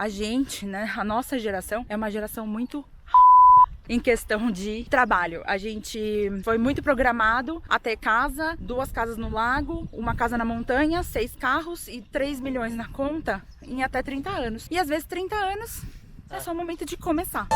A gente, né, a nossa geração é uma geração muito em questão de trabalho. A gente foi muito programado a ter casa, 2 casas no lago, uma casa na montanha, 6 carros e 3 milhões na conta em até 30 anos. E às vezes 30 anos é só o momento de começar.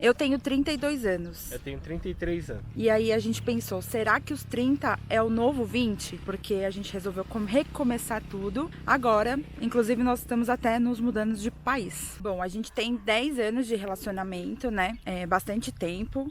Eu tenho 32 anos. Eu tenho 33 anos. E aí a gente pensou, será que os 30 é o novo 20? Porque a gente resolveu recomeçar tudo agora. Inclusive nós estamos até nos mudando de país. Bom, a gente tem 10 anos de relacionamento, né? É bastante tempo.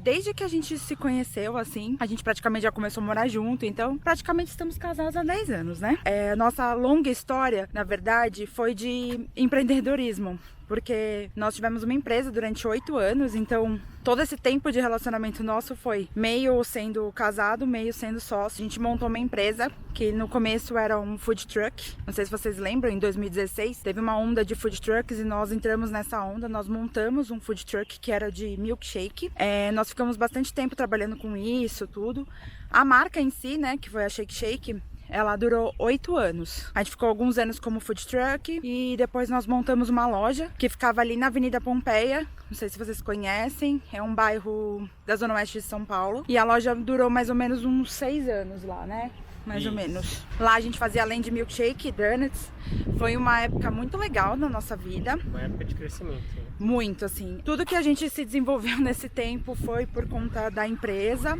Desde que a gente se conheceu, assim, a gente praticamente já começou a morar junto, então praticamente estamos casados há 10 anos, né? Nossa longa história, na verdade, foi de empreendedorismo, porque nós tivemos uma empresa durante 8 anos, então todo esse tempo de relacionamento nosso foi meio sendo casado, meio sendo sócio. A gente montou uma empresa que no começo era um food truck, não sei se vocês lembram, em 2016 teve uma onda de food trucks e nós entramos nessa onda, nós montamos um food truck que era de milkshake. Nós ficamos bastante tempo trabalhando com isso, tudo. A marca em si, né, que foi a Shake Shake, ela durou 8 anos. A gente ficou alguns anos como food truck e depois nós montamos uma loja que ficava ali na Avenida Pompeia. Não sei se vocês conhecem, é um bairro da Zona Oeste de São Paulo. E a loja durou mais ou menos uns 6 anos lá, né? Mais ou menos. Lá a gente fazia além de milkshake, donuts. Foi uma época muito legal na nossa vida. Uma época de crescimento. Né? Muito, assim. Tudo que a gente se desenvolveu nesse tempo foi por conta da empresa.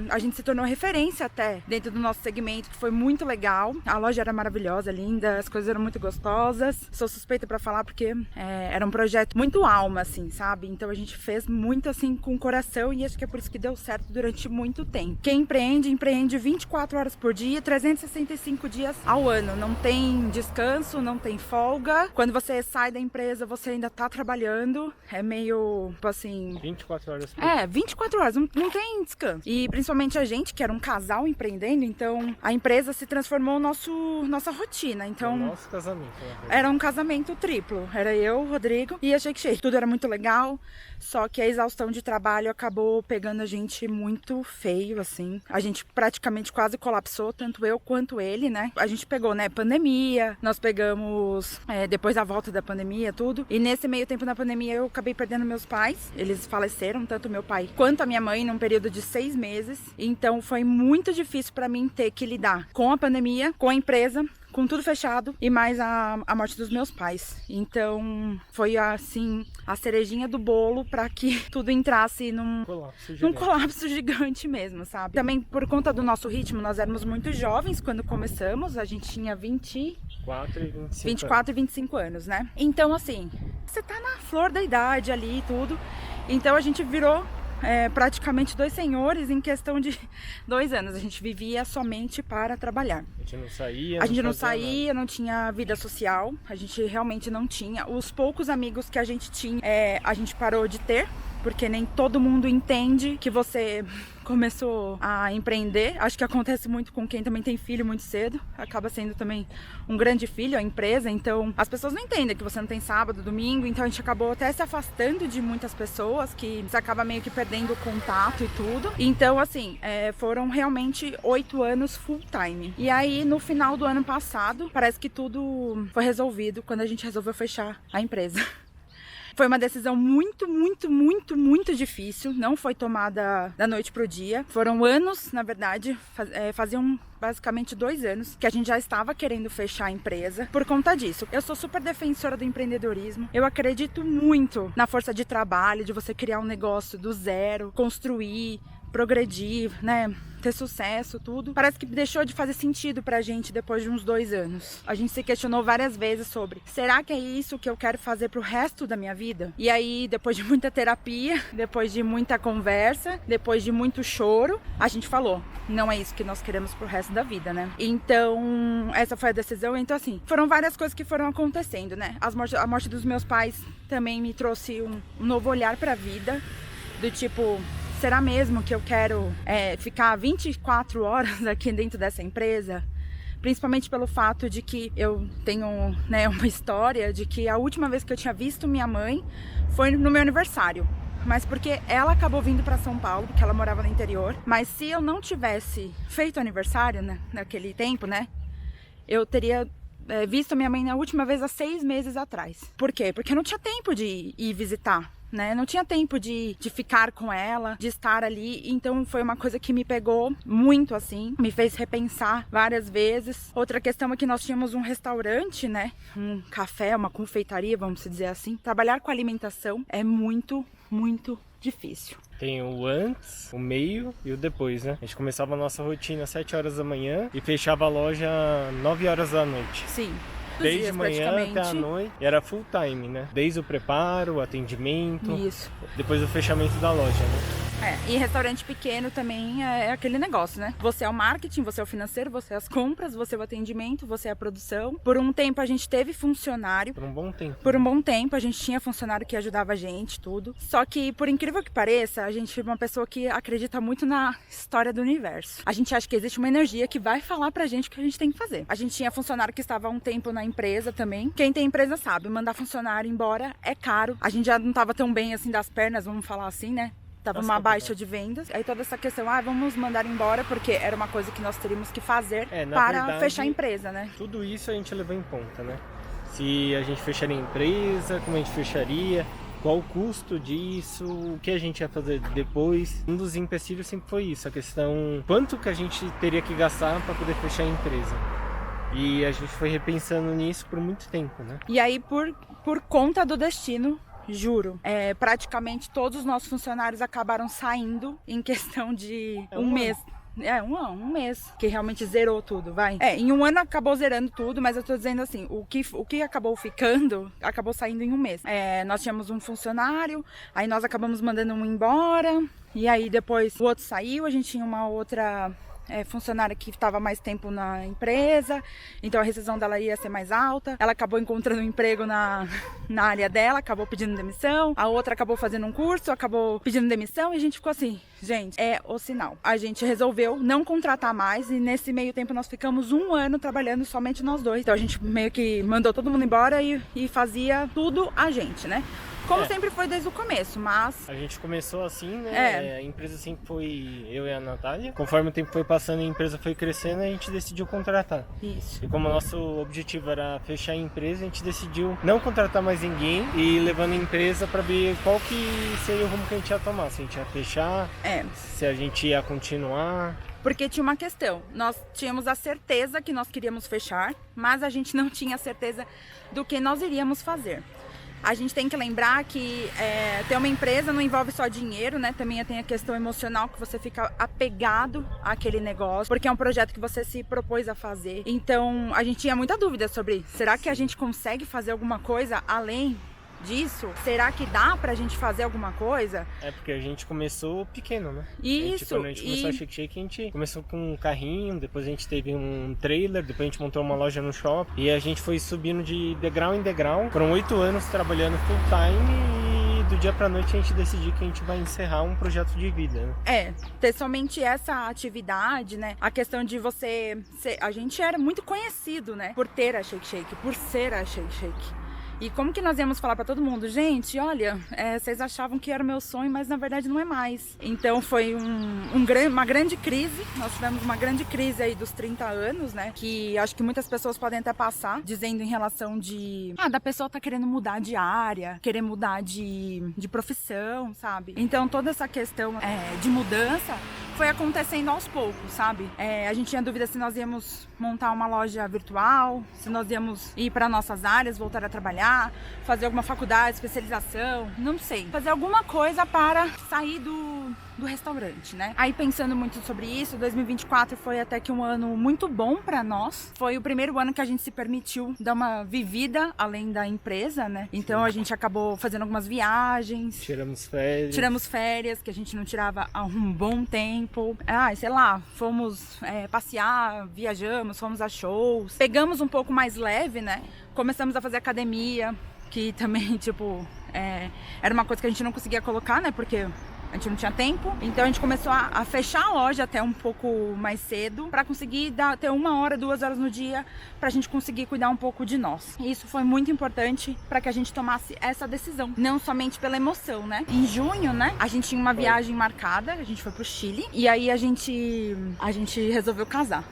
A gente se tornou referência até dentro do nosso segmento, que foi muito legal. A loja era maravilhosa, linda, as coisas eram muito gostosas. Sou suspeita pra falar porque era um projeto muito alma, assim, sabe? Então a gente fez muito, assim, com o coração e acho que é por isso que deu certo durante muito tempo. Quem empreende, empreende 24 horas por dia, 365 dias ao ano. Não tem descanso, não tem folga. Quando você sai da empresa, você ainda tá trabalhando. É meio, tipo assim... 24 horas por dia. 24 horas, não tem descanso. E principalmente a gente, que era um casal empreendendo, então a empresa se transformou nossa rotina. Então, o nosso casamento. Era um casamento triplo. Era eu, o Rodrigo e a Shake Shake. Tudo era muito legal, só que a exaustão de trabalho acabou pegando a gente muito feio, assim. A gente praticamente quase colapsou, tanto eu quanto ele, né? A gente pegou, né, pandemia, nós pegamos depois da volta da pandemia, tudo. E nesse meio tempo da pandemia eu acabei perdendo meus pais. Eles faleceram, tanto meu pai quanto a minha mãe, num período de 6 meses. Então foi muito difícil pra mim ter que lidar com a pandemia, com a empresa, com tudo fechado e mais a morte dos meus pais. Então foi assim a cerejinha do bolo para que tudo entrasse num colapso gigante mesmo, sabe? Também por conta do nosso ritmo, nós éramos muito jovens quando começamos, a gente tinha 24 e 25 anos, né? Então assim, você tá na flor da idade ali e tudo. Então a gente virou praticamente 2 senhores em questão de 2 anos. A gente vivia somente para trabalhar. A gente não saía. A gente não saía, não tinha vida social. A gente realmente não tinha. Os poucos amigos que a gente tinha, a gente parou de ter. Porque nem todo mundo entende que você começou a empreender. Acho que acontece muito com quem também tem filho muito cedo. Acaba sendo também um grande filho, a empresa. Então, as pessoas não entendem que você não tem sábado, domingo. Então, a gente acabou até se afastando de muitas pessoas, que você acaba meio que perdendo o contato e tudo. Então, assim, foram realmente 8 anos full time. E aí, no final do ano passado, parece que tudo foi resolvido quando a gente resolveu fechar a empresa. Foi uma decisão muito, muito, muito, muito difícil. Não foi tomada da noite pro dia. Foram anos, na verdade, faziam basicamente 2 anos que a gente já estava querendo fechar a empresa por conta disso. Eu sou super defensora do empreendedorismo. Eu acredito muito na força de trabalho, de você criar um negócio do zero, construir, progredir, né? Ter sucesso, tudo. Parece que deixou de fazer sentido pra gente depois de uns 2 anos. A gente se questionou várias vezes sobre, será que é isso que eu quero fazer pro resto da minha vida? E aí, depois de muita terapia, depois de muita conversa, depois de muito choro, a gente falou, não é isso que nós queremos pro resto da vida, né? Então, essa foi a decisão. Então, assim, foram várias coisas que foram acontecendo, né? A morte dos meus pais também me trouxe um novo olhar pra vida, do tipo... Será mesmo que eu quero ficar 24 horas aqui dentro dessa empresa? Principalmente pelo fato de que eu tenho, né, uma história de que a última vez que eu tinha visto minha mãe foi no meu aniversário. Mas porque ela acabou vindo para São Paulo, porque ela morava no interior. Mas se eu não tivesse feito aniversário, né, naquele tempo, né? eu teria visto a minha mãe na última vez há 6 meses atrás. Por quê? Porque eu não tinha tempo de ir visitar, né? Não tinha tempo de ficar com ela, de estar ali. Então foi uma coisa que me pegou muito, assim, me fez repensar várias vezes. Outra questão é que nós tínhamos um restaurante, né? Um café, uma confeitaria, vamos dizer assim. Trabalhar com alimentação é muito, muito difícil. Tem o antes, o meio e o depois, né? A gente começava a nossa rotina às 7 horas da manhã e fechava a loja às 9 horas da noite. Sim. Desde manhã até a noite, e era full time, né? Desde o preparo, o atendimento, isso, depois o fechamento da loja, né? E restaurante pequeno também é aquele negócio, né? Você é o marketing, você é o financeiro, você é as compras, você é o atendimento, você é a produção. Por um tempo a gente teve funcionário. Por um bom tempo. Por um bom tempo a gente tinha funcionário que ajudava a gente, tudo. Só que, por incrível que pareça, a gente é uma pessoa que acredita muito na história do universo. A gente acha que existe uma energia que vai falar pra gente o que a gente tem que fazer. A gente tinha funcionário que estava há um tempo na empresa também. Quem tem empresa sabe, mandar funcionário embora é caro. A gente já não tava tão bem assim das pernas, vamos falar assim, né? Tava uma baixa de vendas. Aí toda essa questão, vamos mandar embora, porque era uma coisa que nós teríamos que fazer para fechar a empresa, né? Tudo isso a gente levou em conta, né? Se a gente fecharia a empresa, como a gente fecharia, qual o custo disso, o que a gente ia fazer depois. Um dos empecilhos sempre foi isso, a questão quanto que a gente teria que gastar para poder fechar a empresa. E a gente foi repensando nisso por muito tempo, né? E aí, por conta do destino, juro, praticamente todos os nossos funcionários acabaram saindo em questão de um mês. Um mês, que realmente zerou tudo, vai. Em um ano acabou zerando tudo, mas eu tô dizendo assim, o que acabou ficando, acabou saindo em um mês. Nós tínhamos um funcionário, aí nós acabamos mandando um embora, e aí depois o outro saiu, a gente tinha uma outra funcionária que estava mais tempo na empresa, então a rescisão dela ia ser mais alta. Ela acabou encontrando um emprego na área dela, acabou pedindo demissão. A outra acabou fazendo um curso, acabou pedindo demissão, e a gente ficou assim, gente, é o sinal. A gente resolveu não contratar mais, e nesse meio tempo nós ficamos 1 ano trabalhando somente nós dois. Então a gente meio que mandou todo mundo embora e fazia tudo a gente, né? Como sempre foi desde o começo, mas... A gente começou assim, né? A empresa sempre foi eu e a Natália. Conforme o tempo foi passando e a empresa foi crescendo, a gente decidiu contratar. Isso. E como o nosso objetivo era fechar a empresa, a gente decidiu não contratar mais ninguém e ir levando a empresa para ver qual que seria o rumo que a gente ia tomar. Se a gente ia fechar, se a gente ia continuar... Porque tinha uma questão, nós tínhamos a certeza que nós queríamos fechar, mas a gente não tinha certeza do que nós iríamos fazer. A gente tem que lembrar que ter uma empresa não envolve só dinheiro, né? Também tem a questão emocional, que você fica apegado àquele negócio, porque é um projeto que você se propôs a fazer. Então, a gente tinha muita dúvida sobre, será que a gente consegue fazer alguma coisa além disso? Será que dá pra gente fazer alguma coisa? Porque a gente começou pequeno, né? Isso. Quando a gente começou a Shake Shake, a gente começou com um carrinho, depois a gente teve um trailer, depois a gente montou uma loja no shopping, e a gente foi subindo de degrau em degrau. Foram 8 anos trabalhando full time, e do dia pra noite a gente decidiu que a gente vai encerrar um projeto de vida, né? Ter somente essa atividade, né? A questão de a gente era muito conhecido, né? Por ter a Shake Shake, por ser a Shake Shake. E como que nós íamos falar pra todo mundo? Gente, olha, vocês achavam que era o meu sonho, mas na verdade não é mais. Então foi uma grande crise. Nós tivemos uma grande crise aí dos 30 anos, né? Que acho que muitas pessoas podem até passar, dizendo em relação da pessoa tá querendo mudar de área, querer mudar de profissão, sabe? Então toda essa questão de mudança foi acontecendo aos poucos, sabe? A gente tinha dúvida se nós íamos montar uma loja virtual, se nós íamos ir para nossas áreas, voltar a trabalhar, fazer alguma faculdade, especialização, não sei. Fazer alguma coisa para sair do restaurante, né? Aí pensando muito sobre isso, 2024 foi até que um ano muito bom para nós. Foi o primeiro ano que a gente se permitiu dar uma vivida além da empresa, né? Então a gente acabou fazendo algumas viagens. Tiramos férias, que a gente não tirava há um bom tempo. Sei lá, fomos passear, viajamos, fomos a shows. Pegamos um pouco mais leve, né? Começamos a fazer academia, que também, era uma coisa que a gente não conseguia colocar, né? Porque A gente não tinha tempo, então a gente começou a fechar a loja até um pouco mais cedo para conseguir ter 1 hora, 2 horas no dia pra gente conseguir cuidar um pouco de nós. E isso foi muito importante para que a gente tomasse essa decisão, não somente pela emoção, né? Em junho, né, a gente tinha uma viagem marcada, a gente foi pro Chile e aí a gente resolveu casar.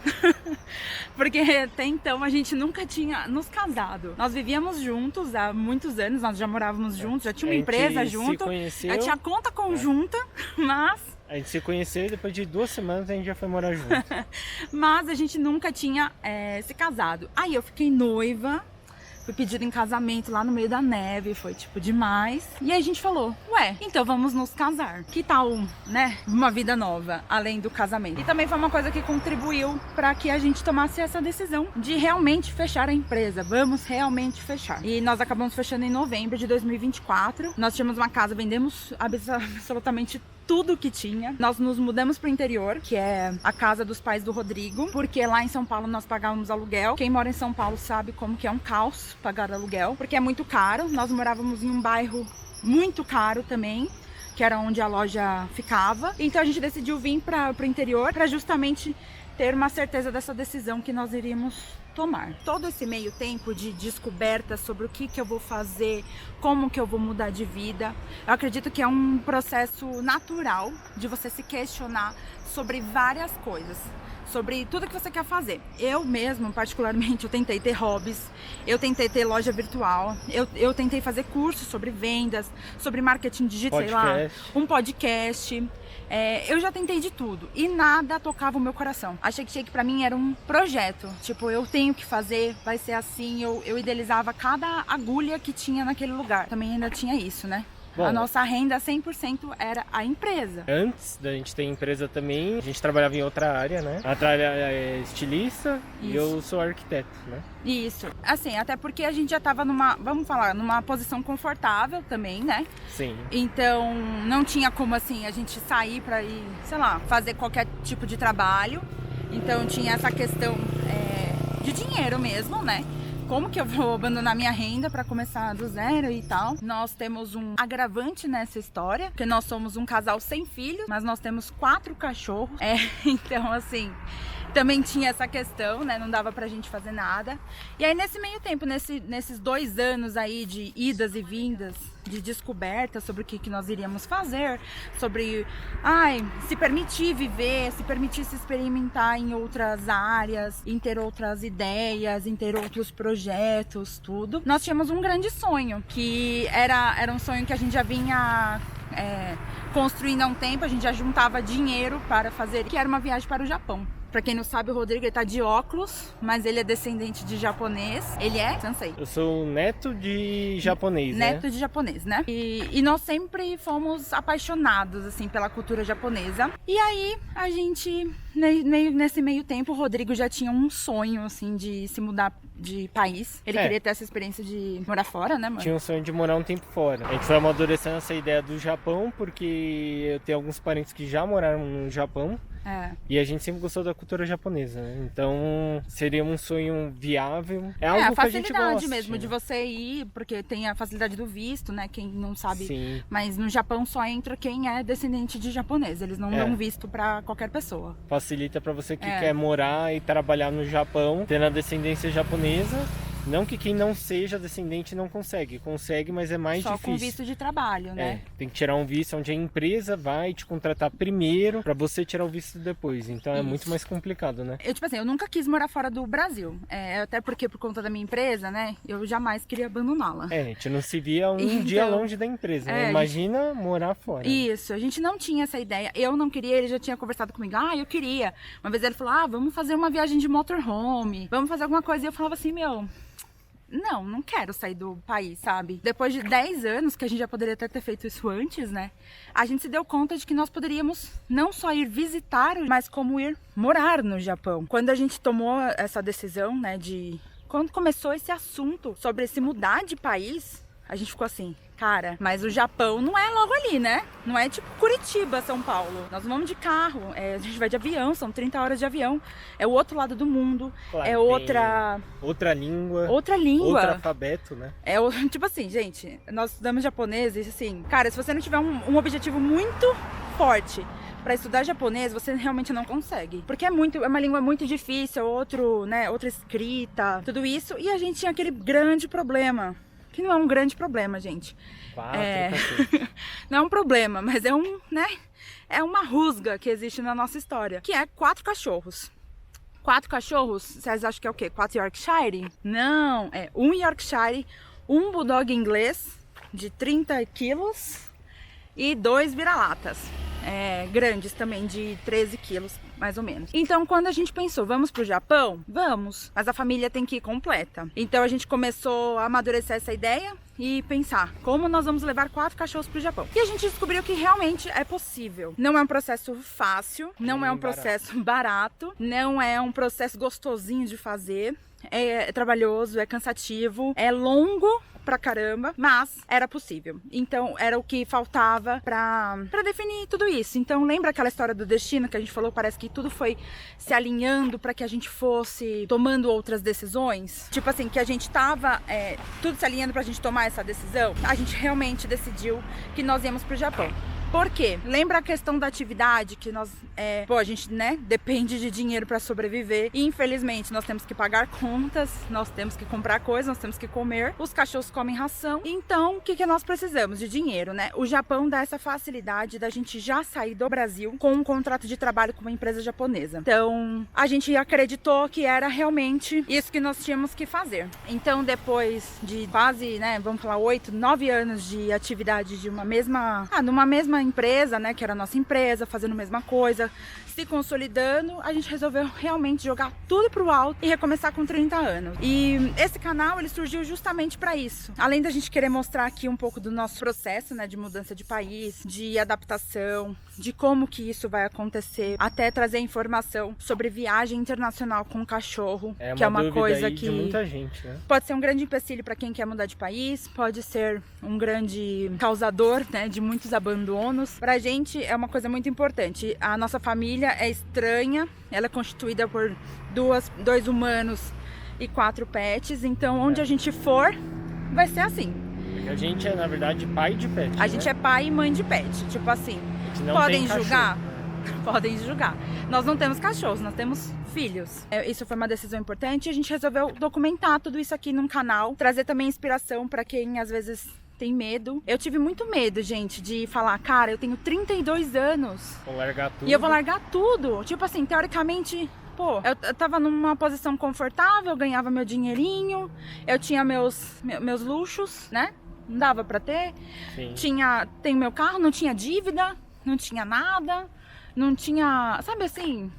Porque até então a gente nunca tinha nos casado. Nós vivíamos juntos há muitos anos, nós já morávamos juntos, já tinha uma empresa junto, já tinha conta conjunta, mas... A gente se conheceu e depois de 2 semanas a gente já foi morar junto. Mas a gente nunca tinha se casado. Aí eu fiquei noiva, fui pedida em casamento lá no meio da neve, foi tipo demais. E aí a gente falou, ué, então vamos nos casar. Que tal, né, uma vida nova, além do casamento? E também foi uma coisa que contribuiu para que a gente tomasse essa decisão de realmente fechar a empresa. Vamos realmente fechar. E nós acabamos fechando em novembro de 2024. Nós tínhamos uma casa, vendemos absolutamente tudo que tinha. Nós nos mudamos pro interior, que é a casa dos pais do Rodrigo, porque lá em São Paulo nós pagávamos aluguel. Quem mora em São Paulo sabe como que é um caos pagar aluguel, porque é muito caro. Nós morávamos em um bairro muito caro também, que era onde a loja ficava. Então a gente decidiu vir pro interior para justamente ter uma certeza dessa decisão que nós iríamos tomar. Todo esse meio tempo de descoberta sobre o que eu vou fazer, como que eu vou mudar de vida, eu acredito que é um processo natural de você se questionar sobre várias coisas, sobre tudo que você quer fazer. Eu mesmo, particularmente, eu tentei ter hobbies, eu tentei ter loja virtual, eu tentei fazer cursos sobre vendas, sobre marketing digital, sei lá, um podcast. Eu já tentei de tudo e nada tocava o meu coração. A Shake Shake pra mim era um projeto, tipo, eu tenho que fazer, vai ser assim. Eu idealizava cada agulha que tinha naquele lugar. Também ainda tinha isso, né? Bom, a nossa renda 100% era a empresa. Antes da gente ter empresa também, a gente trabalhava em outra área, né? A outra área é estilista. Isso. E eu sou arquiteto, né? Isso. Assim, até porque a gente já tava numa posição confortável também, né? Sim. Então, não tinha como, assim, a gente sair pra ir, sei lá, fazer qualquer tipo de trabalho. Então, tinha essa questão de dinheiro mesmo, né? Como que eu vou abandonar minha renda para começar do zero e tal? Nós temos um agravante nessa história, porque nós somos um casal sem filhos, mas nós temos 4 cachorros. Então, assim, também tinha essa questão, né? Não dava pra gente fazer nada. E aí, nesse meio tempo, nesses 2 anos aí de idas e vindas, de descoberta sobre o que nós iríamos fazer, sobre se permitir viver, se permitir se experimentar em outras áreas, em ter outras ideias, em ter outros projetos, tudo. Nós tínhamos um grande sonho, que era um sonho que a gente já vinha construindo há um tempo, a gente já juntava dinheiro para fazer, que era uma viagem para o Japão. Pra quem não sabe, o Rodrigo, ele tá de óculos, mas ele é descendente de japonês. Ele é Sansei. Eu sou neto de japonês, né? Neto de japonês, né? E nós sempre fomos apaixonados, assim, pela cultura japonesa. E aí, a gente, nesse meio tempo, o Rodrigo já tinha um sonho, assim, de se mudar de país. Ele queria ter essa experiência de morar fora, né, mano? Tinha um sonho de morar um tempo fora. A gente foi amadurecendo essa ideia do Japão, porque eu tenho alguns parentes que já moraram no Japão. E a gente sempre gostou da cultura japonesa, né? Então seria um sonho viável. É algo que a gente gosta. A facilidade mesmo de você ir, porque tem a facilidade do visto, né? Quem não sabe. Sim. Mas no Japão só entra quem é descendente de japonês. Eles não dão visto pra qualquer pessoa. Facilita pra você que quer morar e trabalhar no Japão, tendo a descendência japonesa. Não que quem não seja descendente não consegue, mas é mais difícil. Só com visto de trabalho, né? Tem que tirar um visto onde a empresa vai te contratar primeiro pra você tirar o visto depois. Então é muito mais complicado, né? Eu nunca quis morar fora do Brasil. Até porque por conta da minha empresa, né? Eu jamais queria abandoná-la. A gente não se via dia longe da empresa, né? Imagina morar fora. Isso, a gente não tinha essa ideia. Eu não queria, ele já tinha conversado comigo. Eu queria. Uma vez ele falou, vamos fazer uma viagem de motorhome, vamos fazer alguma coisa. E eu falava assim, não quero sair do país, sabe? Depois de 10 anos, que a gente já poderia até ter feito isso antes, né? A gente se deu conta de que nós poderíamos não só ir visitar, mas como ir morar no Japão. Quando a gente tomou essa decisão, né, quando começou esse assunto sobre se mudar de país, A gente ficou assim, cara, mas o Japão não é logo ali, né? Não é tipo Curitiba, São Paulo. Nós vamos de carro, a gente vai de avião, são 30 horas de avião. É o outro lado do mundo, Claro, é outra língua. Outra língua. Outro alfabeto, né? Tipo assim, gente, nós estudamos japonês e assim, cara, se você não tiver um objetivo muito forte para estudar japonês, você realmente não consegue. Porque é uma língua muito difícil, outra escrita, tudo isso. E a gente tinha aquele grande problema. Que não é um grande problema, gente. Não é um problema, mas é uma rusga que existe na nossa história. Que é 4 cachorros. 4 cachorros, vocês acham que é o quê? 4 Yorkshire? Não, é 1 Yorkshire, 1 Bulldog inglês de 30 quilos e 2 vira-latas. Grandes também, de 13 quilos, mais ou menos. Então, quando a gente pensou, vamos pro Japão? Vamos, mas a família tem que ir completa. Então, a gente começou a amadurecer essa ideia e pensar como nós vamos levar 4 cachorros pro Japão. E a gente descobriu que realmente é possível. Não é um processo fácil, não é um processo barato, não é um processo gostosinho de fazer. É trabalhoso, é cansativo, é longo pra caramba, mas era possível. Então era o que faltava pra definir tudo isso. Então lembra aquela história do destino que a gente falou? Parece que tudo foi se alinhando pra que a gente fosse tomando outras decisões. Tipo assim, que a gente tava tudo se alinhando pra gente tomar essa decisão. A gente realmente decidiu que nós íamos pro Japão. Por quê? Lembra a questão da atividade que nós, a gente, depende de dinheiro para sobreviver e infelizmente nós temos que pagar contas, nós temos que comprar coisas, nós temos que comer, os cachorros comem ração, então o que nós precisamos? De dinheiro, né? O Japão dá essa facilidade da gente já sair do Brasil com um contrato de trabalho com uma empresa japonesa. Então, a gente acreditou que era realmente isso que nós tínhamos que fazer. Então, depois de quase, vamos falar 8, 9 anos de atividade de numa mesma empresa, que era a nossa empresa, fazendo a mesma coisa, se consolidando, a gente resolveu realmente jogar tudo pro alto e recomeçar com 30 anos. E esse canal, ele surgiu justamente para isso. Além da gente querer mostrar aqui um pouco do nosso processo, de mudança de país, de adaptação, de como que isso vai acontecer, até trazer informação sobre viagem internacional com cachorro, que é uma coisa que de muita gente, né? Pode ser um grande empecilho para quem quer mudar de país, pode ser um grande causador, de muitos abandonos. Pra gente é uma coisa muito importante. A nossa família é estranha, ela é constituída por 2 humanos e 4 pets, então onde a gente for, vai ser assim. Porque a gente é, na verdade, pai de pet. A gente é pai e mãe de pet, tipo assim. Podem julgar? Podem julgar. Nós não temos cachorros, nós temos filhos. Isso foi uma decisão importante e a gente resolveu documentar tudo isso aqui num canal, trazer também inspiração para quem às vezes tem medo. Eu tive muito medo, gente, de falar, cara, eu tenho 32 anos. Vou largar tudo. E eu vou largar tudo. Tipo assim, teoricamente, eu tava numa posição confortável, eu ganhava meu dinheirinho, eu tinha meus luxos, Não dava pra ter. Sim. Tenho meu carro, não tinha dívida, não tinha nada, não tinha, sabe assim...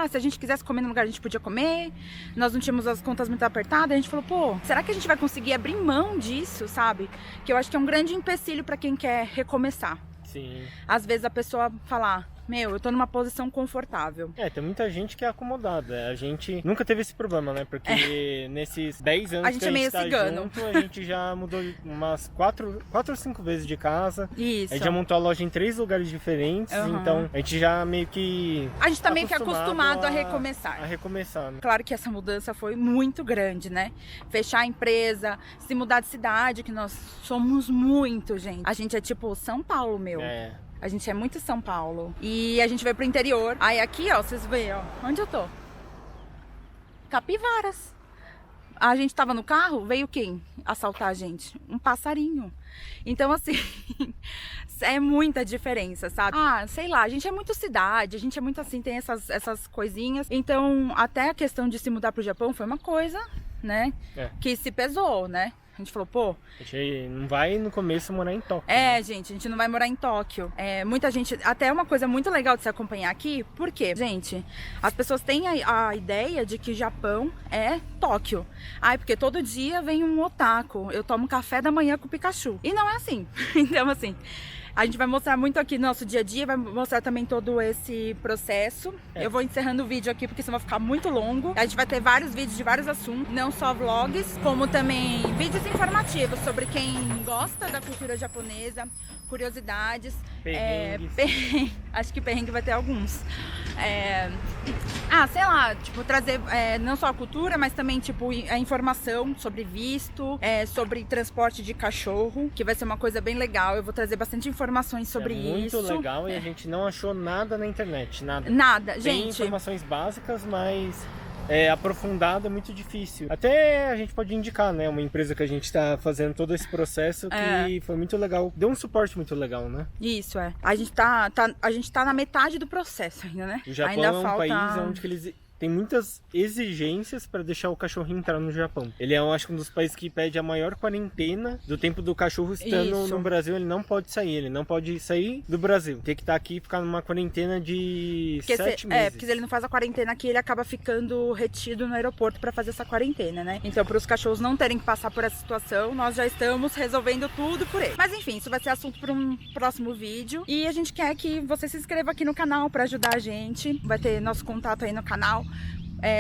se a gente quisesse comer no lugar, a gente podia comer. Nós não tínhamos as contas muito apertadas. A gente falou, será que a gente vai conseguir abrir mão disso, sabe? Que eu acho que é um grande empecilho para quem quer recomeçar. Sim. Às vezes a pessoa falar, eu tô numa posição confortável. Tem muita gente que é acomodada. A gente nunca teve esse problema, né? Porque nesses 10 anos a gente que a gente tá cigano. junto, a gente já mudou umas 4 ou 5 vezes de casa. Isso. A gente já montou a loja em 3 lugares diferentes. Então, a gente já meio que... A gente tá meio que acostumado a recomeçar. A recomeçar, né? Claro que essa mudança foi muito grande, né? Fechar a empresa, se mudar de cidade, que nós somos muito, gente. A gente é tipo São Paulo, meu. A gente é muito São Paulo. E a gente veio pro interior. Aí aqui, vocês veem, onde eu tô? Capivaras. A gente tava no carro, veio quem assaltar a gente? Um passarinho. Então, assim, é muita diferença, sabe? Sei lá, a gente é muito cidade, a gente é muito assim, tem essas coisinhas. Então, até a questão de se mudar pro Japão foi uma coisa, que se pesou, A gente falou, a gente não vai no começo morar em Tóquio. Gente, a gente não vai morar em Tóquio. Muita gente, até uma coisa muito legal de se acompanhar aqui, porque, gente, as pessoas têm a ideia de que Japão é Tóquio. Porque todo dia vem um otaku, eu tomo café da manhã com o Pikachu. E não é assim. Então, assim, A gente vai mostrar muito aqui no nosso dia a dia, vai mostrar também todo esse processo. Eu vou encerrando o vídeo aqui porque senão vai ficar muito longo. A gente vai ter vários vídeos de vários assuntos, não só vlogs, como também vídeos informativos sobre quem gosta da cultura japonesa, curiosidades. Acho que perrengue vai ter alguns. Sei lá, tipo, trazer não só a cultura, mas também, tipo, a informação sobre visto, sobre transporte de cachorro, que vai ser uma coisa bem legal. Eu vou trazer bastante informações sobre isso. Muito legal e a gente não achou nada na internet, nada. Nada, Tem gente. informações básicas, mas aprofundado é muito difícil. Até a gente pode indicar, né, uma empresa que a gente está fazendo todo esse processo que foi muito legal, deu um suporte muito legal, né? Isso, A gente tá na metade do processo ainda, né? O Japão ainda é um falta... país onde eles tem muitas exigências para deixar o cachorro entrar no Japão. Ele é, eu acho, um dos países que pede a maior quarentena do tempo do cachorro estando no Brasil. Ele não pode sair do Brasil. Tem que estar aqui e ficar numa quarentena de 7 meses. Porque se ele não faz a quarentena aqui, ele acaba ficando retido no aeroporto para fazer essa quarentena, né? Então, para os cachorros não terem que passar por essa situação, nós já estamos resolvendo tudo por ele. Mas enfim, isso vai ser assunto para um próximo vídeo. E a gente quer que você se inscreva aqui no canal para ajudar a gente. Vai ter nosso contato aí no canal.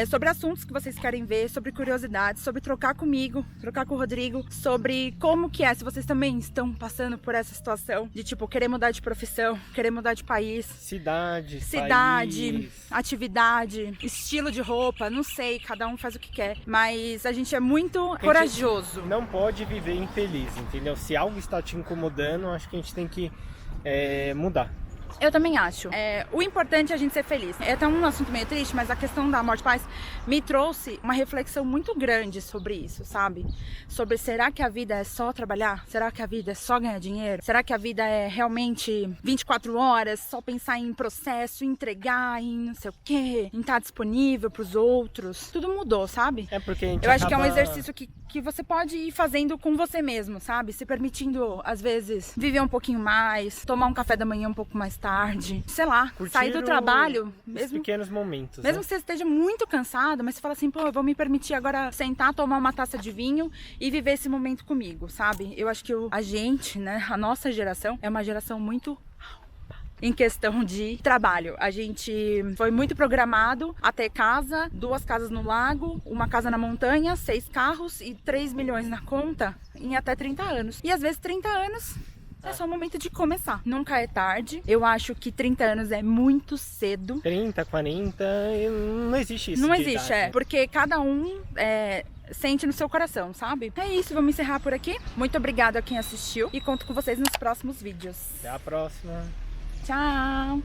Sobre assuntos que vocês querem ver, sobre curiosidades, sobre trocar comigo, trocar com o Rodrigo, sobre como que se vocês também estão passando por essa situação de tipo, querer mudar de profissão, querer mudar de país. Cidade, país, atividade, estilo de roupa, não sei, cada um faz o que quer. Mas a gente é muito corajoso. Não pode viver infeliz, entendeu? Se algo está te incomodando, acho que a gente tem que mudar. Eu também acho. O importante é a gente ser feliz. É até um assunto meio triste, mas a questão da morte de pais me trouxe uma reflexão muito grande sobre isso, sabe? Sobre será que a vida é só trabalhar? Será que a vida é só ganhar dinheiro? Será que a vida é realmente 24 horas, só pensar em processo, entregar, em não sei o quê, em estar disponível pros outros? Tudo mudou, sabe? Porque a gente acho que é um exercício que você pode ir fazendo com você mesmo, sabe? Se permitindo, às vezes, viver um pouquinho mais, tomar um café da manhã um pouco mais tarde, sei lá, curtir sair do trabalho, mesmo pequenos momentos, mesmo que você esteja muito cansado, mas você fala assim, pô, eu vou me permitir agora sentar, tomar uma taça de vinho e viver esse momento comigo, sabe? Eu acho que a gente, né, a nossa geração é uma geração muito em questão de trabalho. A gente foi muito programado a ter casa, 2 casas no lago, uma casa na montanha, 6 carros e 3 milhões na conta em até 30 anos. E às vezes 30 anos é só o momento de começar. Nunca é tarde. Eu acho que 30 anos é muito cedo. 30, 40, não existe isso. Não existe, porque cada um sente no seu coração, sabe? É isso, vamos encerrar por aqui. Muito obrigada a quem assistiu e conto com vocês nos próximos vídeos. Até a próxima. Tchau!